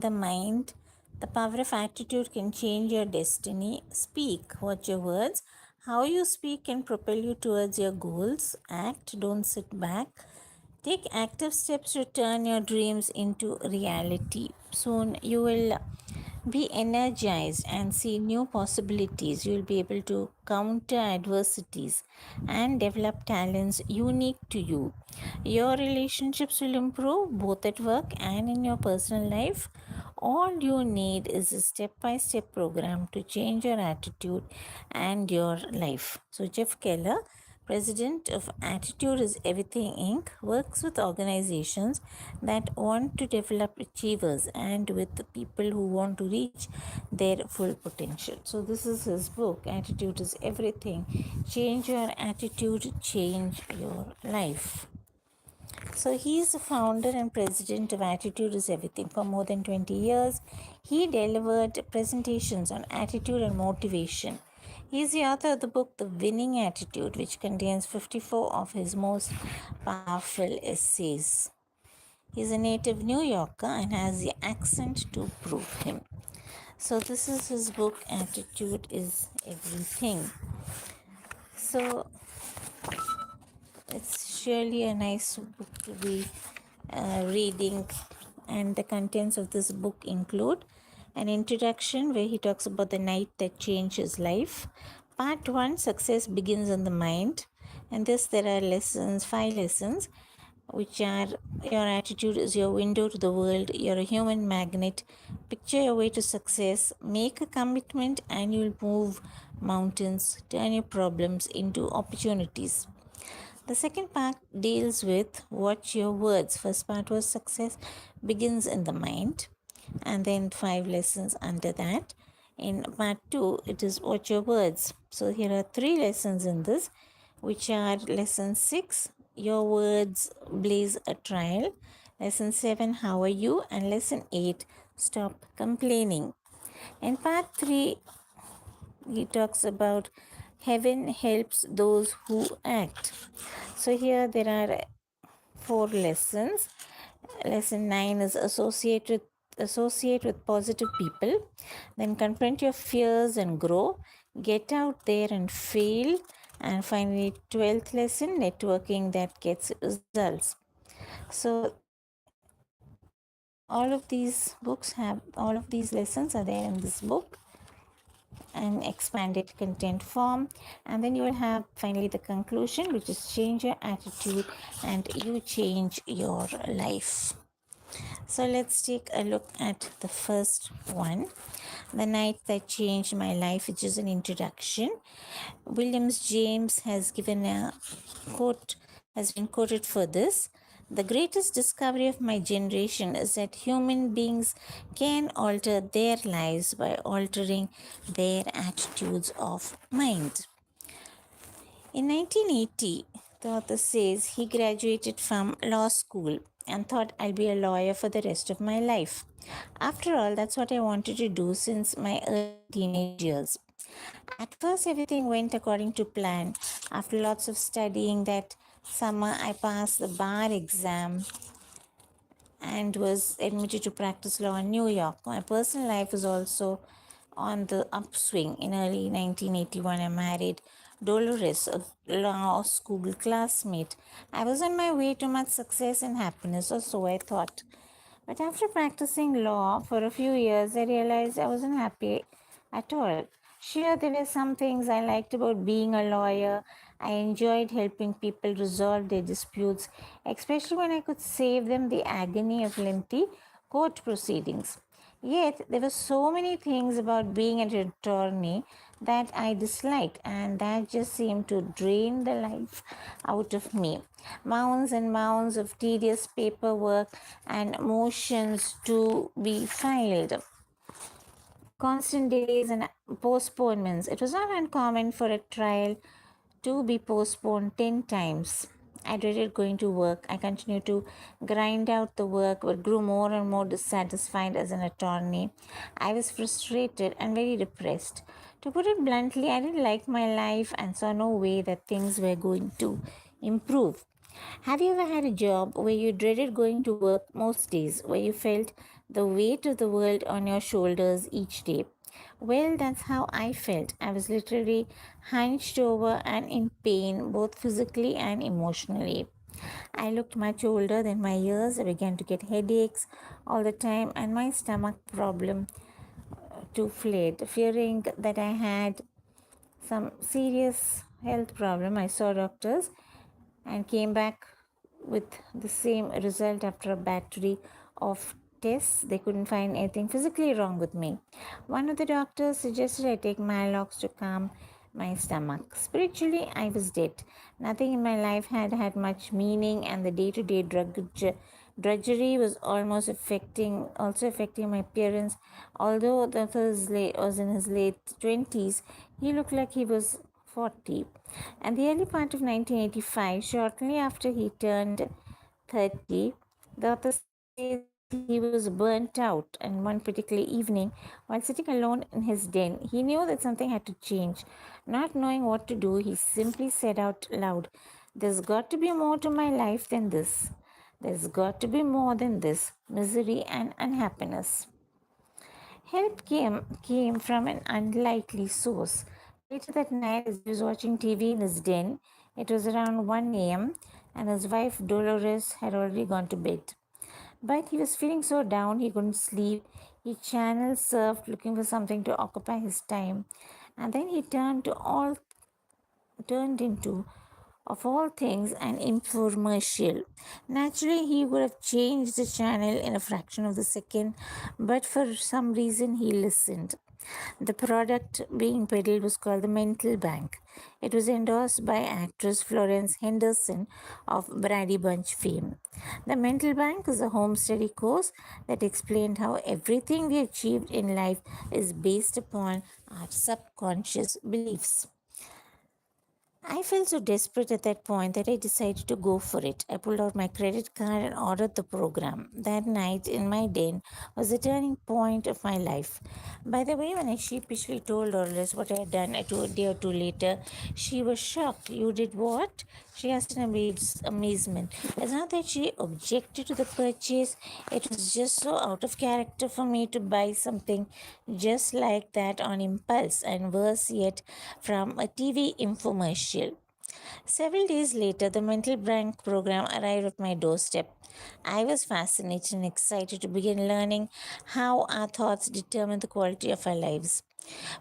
the mind. The power of attitude can change your destiny. Speak. Watch your words. How you speak can propel you towards your goals. Act. Don't sit back. Take active steps to turn your dreams into reality. Soon you will be energized and see new possibilities. You will be able to counter adversities and develop talents unique to you. Your relationships will improve both at work and in your personal life. All you need is a step by step program to change your attitude and your life. So, Jeff Keller, president of Attitude is Everything Inc., works with organizations that want to develop achievers and with the people who want to reach their full potential. So, this is his book, Attitude is Everything. Change your attitude, change your life. So he is the founder and president of Attitude is Everything. For more than 20 years, he delivered presentations on attitude and motivation. He is the author of the book The Winning Attitude, which contains 54 of his most powerful essays. He is a native New Yorker and has the accent to prove him. So this is his book, Attitude is Everything. So it's surely a nice book to be reading, and the contents of this book include an introduction where he talks about the night that changed his life. Part 1, success begins in the mind. And this, there are lessons, 5 lessons, which are: your attitude is your window to the world, you're a human magnet, picture your way to success, make a commitment and you'll move mountains, turn your problems into opportunities. The second part deals with watch your words. First part was success begins in the mind, and then 5 lessons under that. In part 2, it is watch your words. So here are 3 lessons in this, which are lesson 6, your words blaze a trail. Lesson 7, how are you? And lesson 8, stop complaining. In part 3, he talks about heaven helps those who act. So here there are 4 lessons. Lesson 9 is associate with positive people. Then confront your fears and grow. Get out there and fail. And finally, 12th lesson, networking that gets results. So all of these lessons are there in this book, an expanded content form. And then you will have finally the conclusion, which is change your attitude and you change your life. So let's take a look at the first one, the night that changed my life, which is an introduction. Williams James has given a quote, has been quoted for this: the greatest discovery of my generation is that human beings can alter their lives by altering their attitudes of mind. In 1980, the author says he graduated from law school and thought I'll be a lawyer for the rest of my life. After all, that's what I wanted to do since my early teenage years. At first, everything went according to plan. After lots of studying that summer, I passed the bar exam and was admitted to practice law in New York. My personal life was also on the upswing. In early 1981, I married Dolores, a law school classmate. I was on my way to much success and happiness, or so I thought. But after practicing law for a few years, I realized I wasn't happy at all. Sure, there were some things I liked about being a lawyer. I enjoyed helping people resolve their disputes, especially when I could save them the agony of lengthy court proceedings. Yet, there were so many things about being an attorney that I disliked, and that just seemed to drain the life out of me. Mounds and mounds of tedious paperwork and motions to be filed, constant delays and postponements. It was not uncommon for a trial to be postponed 10 times. I dreaded going to work. I continued to grind out the work but grew more and more dissatisfied as an attorney. I was frustrated and very depressed. To put it bluntly, I didn't like my life and saw no way that things were going to improve. Have you ever had a job where you dreaded going to work most days, where you felt the weight of the world on your shoulders each day. Well, that's how I felt. I was literally hunched over and in pain, both physically and emotionally. I looked much older than my years. I began to get headaches all the time, and my stomach problem too flared. Fearing that I had some serious health problem, I saw doctors and came back with the same result after a battery of tests. They couldn't find anything physically wrong with me. One of the doctors suggested I take Malox to calm my stomach. Spiritually, I was dead. Nothing in my life had much meaning, and the day-to-day drudgery was also affecting my appearance. Although the first was in his late 20s, he looked like he was 40. And the early part of 1985, shortly after he turned 30, the author says he was burnt out. And one particular evening, while sitting alone in his den, he knew that something had to change. Not knowing what to do, he simply said out loud, "There's got to be more to my life than this. There's got to be more than this misery and unhappiness." Help came from an unlikely source. Later that night, as he was watching TV in his den, it was around 1 a.m., and his wife Dolores had already gone to bed. But he was feeling so down he couldn't sleep. He channel surfed looking for something to occupy his time. And then he turned into, of all things, an infomercial. Naturally, he would have changed the channel in a fraction of the second, but for some reason he listened. The product being peddled was called the Mental Bank. It was endorsed by actress Florence Henderson of Brady Bunch fame. The Mental Bank is a home study course that explained how everything we achieved in life is based upon our subconscious beliefs. I felt so desperate at that point that I decided to go for it. I pulled out my credit card and ordered the program. That night in my den was the turning point of my life. By the way, when I sheepishly told Dolores what I had done a day or two later, she was shocked. "You did what?" she asked in amazement. It's not that she objected to the purchase, it was just so out of character for me to buy something just like that on impulse, and worse yet, from a TV infomercial. Several days later, the mental bank program arrived at my doorstep. I was fascinated and excited to begin learning how our thoughts determine the quality of our lives.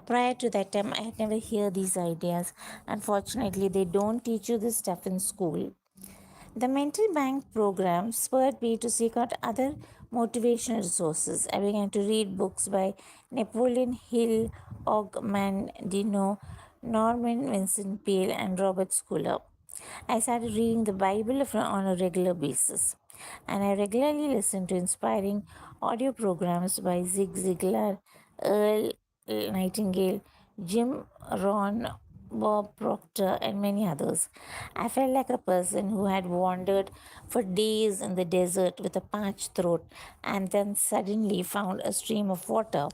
Prior to that time, I had never heard these ideas. Unfortunately, they don't teach you this stuff in school. The Mental Bank program spurred me to seek out other motivational resources. I began to read books by Napoleon Hill, Og Mandino, Norman Vincent Peale, and Robert Schuller. I started reading the Bible on a regular basis, and I regularly listened to inspiring audio programs by Zig Ziglar, Earl Nightingale, Jim Rohn, Bob Proctor, and many others. I felt like a person who had wandered for days in the desert with a parched throat and then suddenly found a stream of water.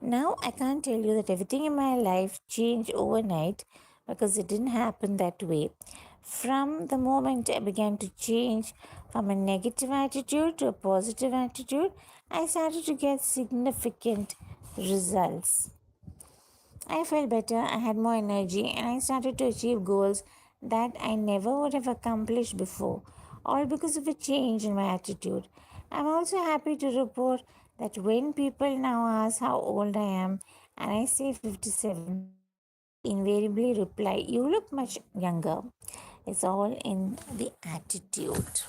Now, I can't tell you that everything in my life changed overnight because it didn't happen that way. From the moment I began to change from a negative attitude to a positive attitude, I started to get significant results. I felt better, I had more energy, and I started to achieve goals that I never would have accomplished before, all because of a change in my attitude. I'm also happy to report that when people now ask how old I am and I say 57, they invariably reply, "You look much younger." It's all in the attitude.